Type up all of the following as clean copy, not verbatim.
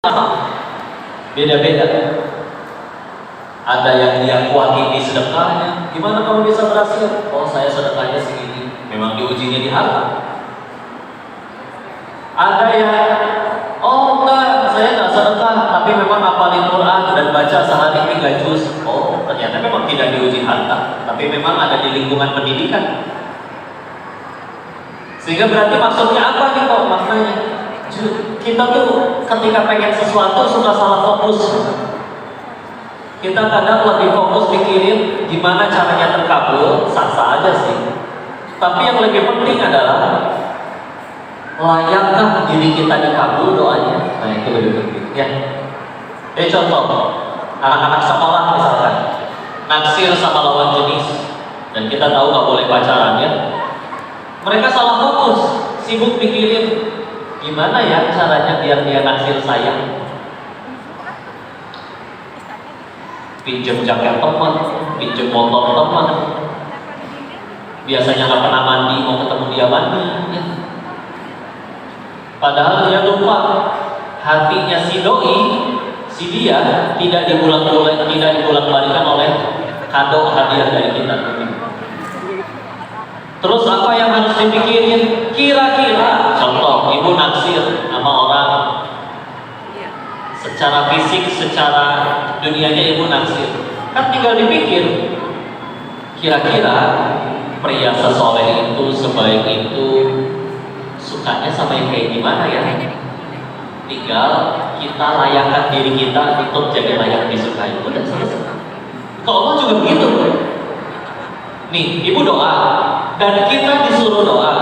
Beda-beda. Ada yang dia kuatini sedekahnya. Gimana kamu bisa berhasil? Oh, saya sedekahnya segini. Memang diujinya di harta. Ada yang oh enggak, saya nggak sedekah, tapi memang hafalin Quran dan baca sehari 3 juz. Oh, ternyata memang tidak diuji harta, tapi memang ada di lingkungan pendidikan. Sehingga berarti maksudnya apa nih kok maknanya? Kita tuh ketika pengen sesuatu suka salah fokus. Kita kadang lebih fokus mikirin gimana caranya terkabul, sah-sah aja sih. Tapi yang lebih penting adalah layakkah diri kita dikabul doanya? Nah itu lebih penting ya. Contoh, anak-anak sekolah misalkan naksir sama lawan jenis dan kita tahu nggak boleh pacaran ya. Mereka salah fokus, sibuk mikirin gimana ya caranya biar dia naksir saya. Pinjem jaket teman, pinjem motor teman. Biasanya nggak pernah mandi, mau ketemu dia mandi ya. Padahal dia lupa hatinya si doi, si dia tidak dibulat-balikan oleh kado hadiah dari kita. Terus apa yang harus dipikirin? Kira-kira, contoh, ibu naksir sama orang secara fisik, secara dunianya ibu naksir. Kan tinggal dipikir, kira-kira pria sesoleh itu, sebaik itu, sukanya sama yang kayak gimana ya? Tinggal kita layakkan diri kita untuk jadi layak disukai. Udah selesai. Kalau Allah juga begitu. Nih, ibu doa dan kita disuruh doa.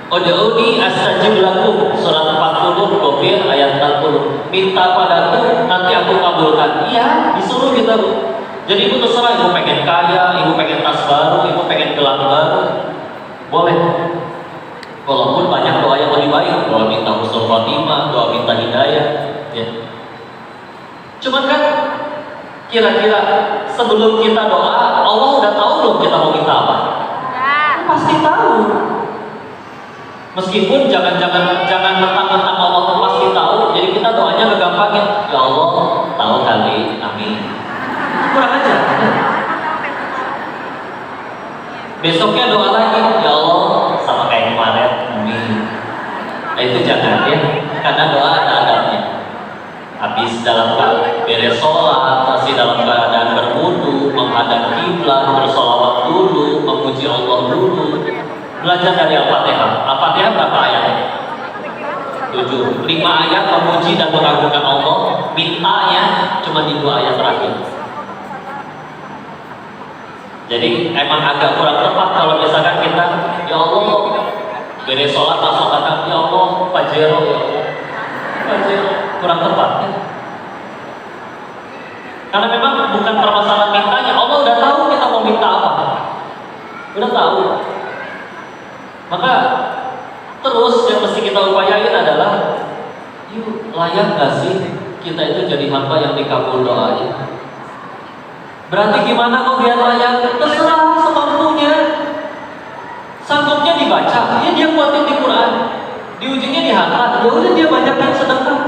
Ud'uni astajib lakum, surat 40 Ghafir ayat 40. Minta padaku nanti aku kabulkan. Iya, disuruh kita. Jadi ibu terserah, ibu pengen kaya, ibu pengen tas baru, ibu pengen gelang baru, boleh. Walaupun banyak doa yang lebih baik, doa minta husnul khotimah, doa minta hidayah ya. Cuman kan kira-kira sebelum kita doa, Allah udah tahu belum kita mau minta apa? Pasti tahu. Meskipun jangan mentang-mentang Allah pasti tahu, jadi kita doanya ngegampangin. Ya Allah, tahu kali, amin. Kurang aja. Besoknya doa lagi, ya Allah, sama kayak kemarin, amin. Nah itu jangan ya, karena doa ada adabnya. Habis dalam beres sholat, masih dalam keadaan berwudu, menghadap kiblat, bersolawat dulu, memuji Allah dulu. Belajar dari Al-Fatihah. Al-Fatihah berapa ayat? 7. 5 ayat memuji dan mengagungkan Allah. Mintanya cuma di 2 ayat terakhir. Jadi emang agak kurang tepat kalau misalkan kita, ya Allah, beres sholat langsung kata, ya Allah, Pajero, ya Allah, Pajero. Kurang tepat ya? Karena memang bukan permasalahan mintanya. Allah udah tahu kita mau minta apa, udah tahu. Maka terus yang mesti kita upayain adalah, yuk layak gak sih kita itu jadi hamba yang dikabul doanya? Berarti gimana kok biar layak? Terserah semampunya. Sanggupnya dibaca, ya dia kuatin di Quran. Diujinya di harta, ya udah dia banyakin sedekah.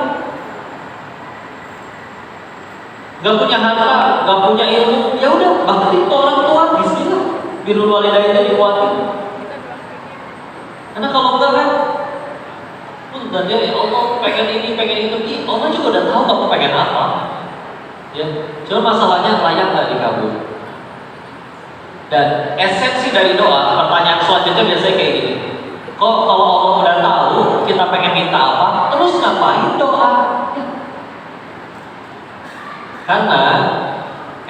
Gak punya harta, gak punya ilmu, ya udah bakti ke orang tua, bismillah. Birrul walidain dikuatin. Karena kalau enggak kan, dan dia ya Allah pengen ini, pengen itu, Allah juga udah tahu kamu pengen apa. Ya, cuma masalahnya layak nggak dikabul. Dan esensi dari doa, pertanyaan selanjutnya biasanya kayak gini. Kok kalau Allah udah tahu kita pengen minta apa, terus ngapain doa? Karena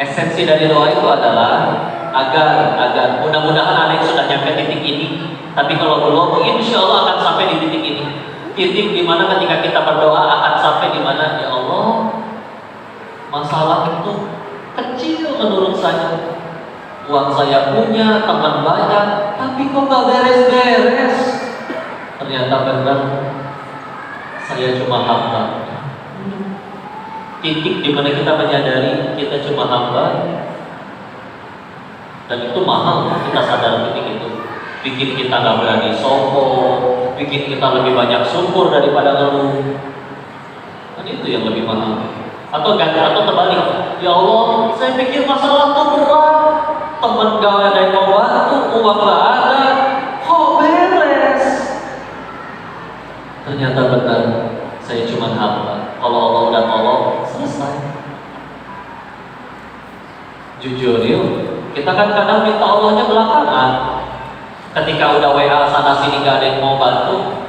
esensi dari doa itu adalah agar mudah-mudahan anak sudah nyampe titik ini. Tapi kalau belum, insya Allah akan sampai di titik ini. Titik dimana ketika kita berdoa akan sampai dimana, ya Allah, masalah itu kecil menurut saya. Uang saya punya, teman banyak, tapi kok gak beres-beres. Ternyata benar, saya cuma hamba. Titik dimana kita menyadari kita cuma hamba. Dan itu mahal, kita sadar titik itu. Bikin kita gak berani sombong, bikin kita lebih banyak syukur daripada ngeluh. Kan itu yang lebih mahal. Atau terbalik, ya Allah, saya pikir masalah itu berat, teman gak ada yang mau bantu, uang gak ada, kok beres? Ternyata benar, saya cuma hamba. Kalau Allah udah tolong, selesai. Jujur yuk, kita kan kadang minta Allahnya belakangan. Ketika udah WA sana sini gak ada yang mau bantu,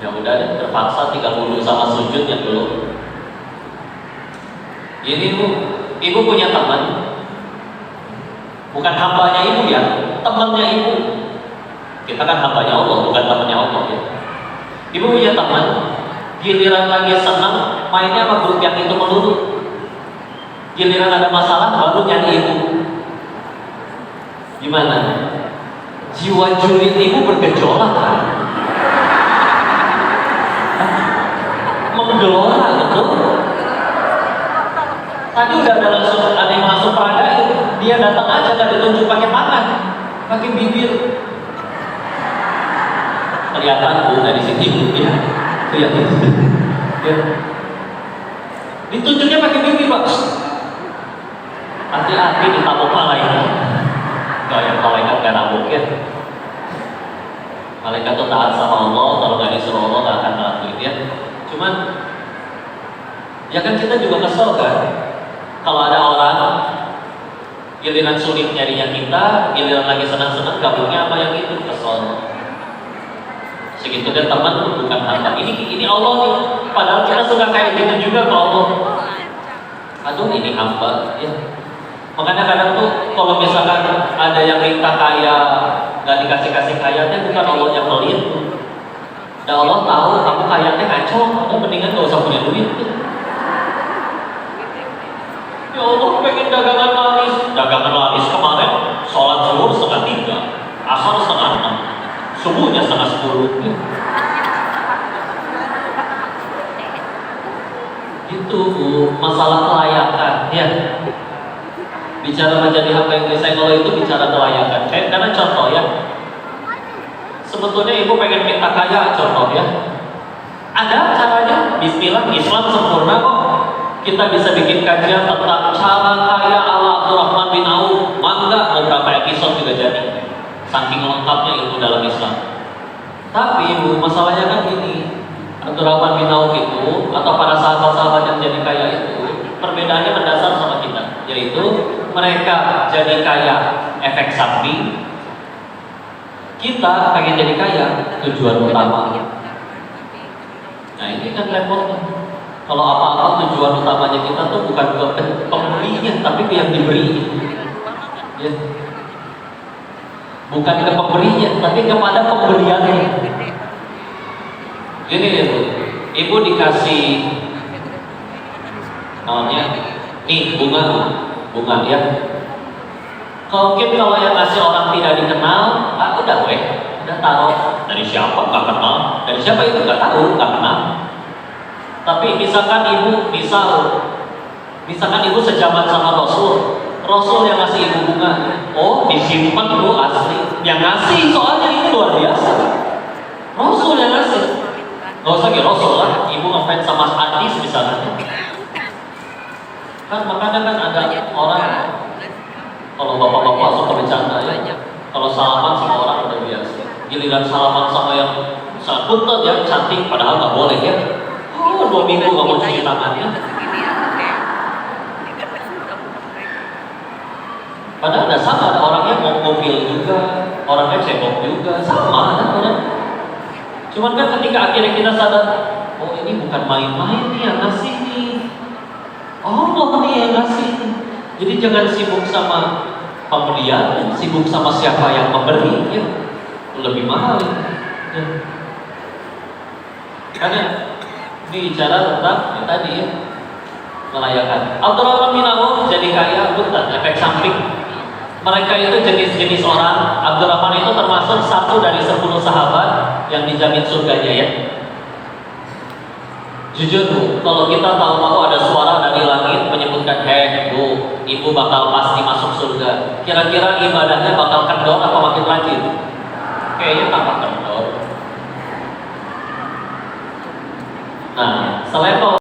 ya udah deh, terpaksa 30 sama sujud yang dulu. Ini ibu punya teman, bukan hambanya ibu ya, temannya ibu. Kita kan hambanya Allah, bukan temannya Allah ya. Ibu punya teman, giliran lagi senang, mainnya sama grup yang itu melulu. Giliran ada masalah, baru nyanyi ibu. Gimana? Jiwa julid ibu bergejolak kan? Menggelora betul. Tadi udah ada yang langsung peragain, dia datang aja gak ditunjuk pakai tangan, pakai bibir. Kelihatan bu dari sini ya, kelihatan. Ya. Ditunjuknya pakai bibir pak. Hati-hati ditabuk malaikat. Gak yang malaikat gak nabuk ya. Malaikat itu taat sama Allah, kalau gak disuruh Allah gak akan ngelakuin ya. Cuman, ya kan kita juga kesel kan. Kalau ada orang giliran sulit nyarinya kita, giliran lagi senang-senang gabungnya apa yang itu, kesel. Segitu dan teman bukan hamba. Ini Allah nih. Padahal kita suka kayak gitu juga ke Allah. Aduh ini hamba ya. Makanya kadang tuh kalau misalkan ada yang minta kaya nggak dikasih kayanya, bukan Allah yang pelit. Dan Allah tahu kamu kayanya kacau, kamu mendingan gak usah punya duit. Ya Allah pengen dagangan laris kemarin sholat zuhur 2:30, asar 5:30, subuhnya 9:30. Itu bu, masalah kelayakan ya. Bicara menjadi hamba yang disayang Allah itu bicara kelayakan. Karena contoh ya, sebetulnya ibu pengen minta kaya, contoh ya, ada caranya. Bismillah, Islam sempurna kok. Kita bisa bikin kajian tentang cara kaya ala Abdurrahman bin Auf. Mangga, beberapa episode juga jadi. Saking lengkapnya ilmu dalam Islam. Tapi ibu, masalahnya kan gini, Abdurrahman bin Auf itu atau para sahabat-sahabat yang jadi kaya itu perbedaannya mendasar sama kita, yaitu mereka jadi kaya efek samping, kita pengen jadi kaya tujuan utama. Nah ini kan repotnya. Kalau apa-apa tujuan utamanya kita tuh bukan ke pemberinya, tapi ke yang diberi. Ya. Bukan ke pemberinya, tapi kepada pemberiannya. Gini ya bu, ibu dikasih namanya nih bunga ya. Mungkin kalau yang ngasih orang tidak dikenal, udah taruh dari siapa nggak kenal, dari siapa itu nggak tahu, nggak kenal. Tapi misalkan ibu sejaman sama Rasul yang ngasih ibu bunga, oh disimpan bu asli, yang ngasih soalnya ini luar biasa, Rasul yang ngasih, nggak usah Rasul lah, ibu ngefans sama hadis misalnya, kan makanya kan ada orang, kalau bapak-bapak suka bercanda ya, kalau salaman sama orang udah biasa, giliran salaman sama yang sangat punten yang cantik, padahal nggak boleh ya. 2 minggu gak mau cuci tangannya. Padahal ada sama, ada orangnya mau mobil juga, orangnya cebok juga, sama ada orang. Cuman kan ketika akhirnya kita sadar, oh ini bukan main-main nih yang ngasih nih, Allah nih yang ngasih nih. Jadi jangan sibuk sama pemberian, sibuk sama siapa yang memberi ya. Lebih mahal ya. Karena ini bicara tentang tadi ya, melayakan. Abdurrahman bin Auf jadi kaya, bukan efek samping. Mereka itu jenis-jenis orang. Abdurrahman itu termasuk 1 dari 10 sahabat yang dijamin surganya ya. Jujur bu, kalau kita tahu ada suara dari langit menyebutkan, bu, ibu bakal pasti masuk surga. Kira-kira ibadahnya bakal kendor apa makin rajin? Kayaknya tambah kendor. Nah, selevel